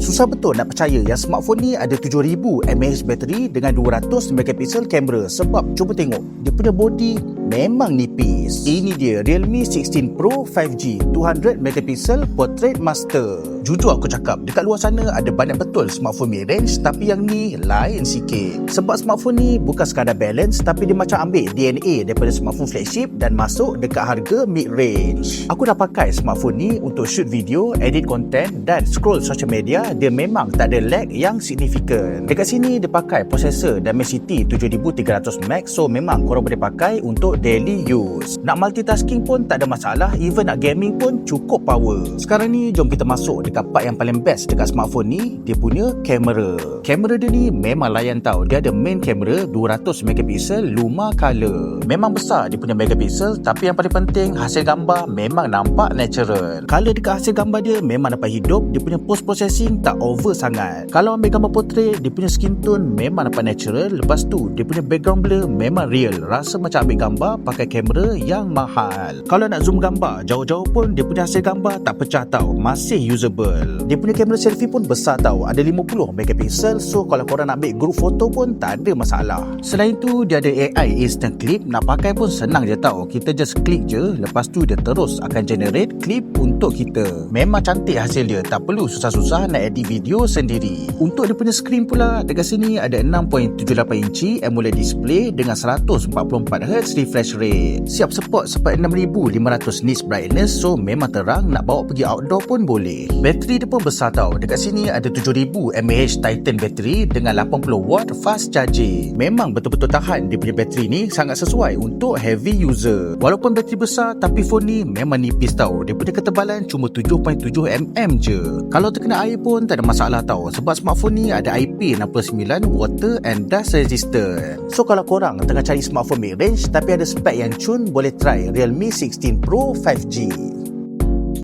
Susah betul nak percaya yang smartphone ni ada 7000 mAh bateri dengan 200 megapiksel kamera, sebab cuba tengok dia punya body memang nipis. Ini dia Realme 16 Pro 5G 200 megapiksel Portrait Master. Jujur aku cakap, dekat luar sana ada banyak betul smartphone mid-range, tapi yang ni lain sikit. Sebab smartphone ni bukan sekadar balance, tapi dia macam ambil DNA daripada smartphone flagship dan masuk dekat harga mid-range. Aku dah pakai smartphone ni untuk shoot video, edit content dan scroll social media. Dia memang tak ada lag yang signifikan. Dekat sini dia pakai prosesor Dimensity 7300 Max, so memang korang boleh pakai untuk daily use. Nak multitasking pun tak ada masalah, even nak gaming pun cukup power. Sekarang ni jom kita masuk dekat part yang paling best dekat smartphone ni, dia punya kamera. Kamera dia ni memang layan tau. Dia ada main kamera 200 megapiksel Luma color. Memang besar dia punya megapiksel, tapi yang paling penting hasil gambar memang nampak natural. Color dekat hasil gambar dia memang dapat hidup. Dia punya post processing tak over sangat. Kalau ambil gambar portrait, dia punya skin tone memang dapat natural. Lepas tu dia punya background blur memang real. Rasa macam ambil gambar pakai kamera yang mahal. Kalau nak zoom gambar jauh-jauh pun dia punya hasil gambar tak pecah tau, masih usable. Dia punya kamera selfie pun besar tau, ada 50 megapiksel, so kalau korang nak ambil group foto pun tak ada masalah. Selain tu dia ada AI instant clip, nak pakai pun senang je tau. Kita just klik je, lepas tu dia terus akan generate clip untuk kita. Memang cantik hasil dia, tak perlu susah-susah nak edit video sendiri. Untuk dia punya screen pula, dekat sini ada 6.78 inci AMOLED display dengan 144Hz refresh rate. Siap support sampai 6500 nits brightness, so memang terang, nak bawa pergi outdoor pun boleh. Bateri dia pun besar tau. Dekat sini ada 7000 mAh Titan bateri dengan 80W fast charging. Memang betul-betul tahan. Dia punya bateri ni sangat sesuai untuk heavy user. Walaupun bateri besar, tapi phone ni memang nipis tau. Dia punya ketebalan cuma 7.7mm je. Kalau terkena air pun tak ada masalah tau, sebab smartphone ni ada IP69 water and dust resistant. So kalau korang tengah cari smartphone mid-range tapi ada spek yang cun, boleh try Realme 16 Pro 5G.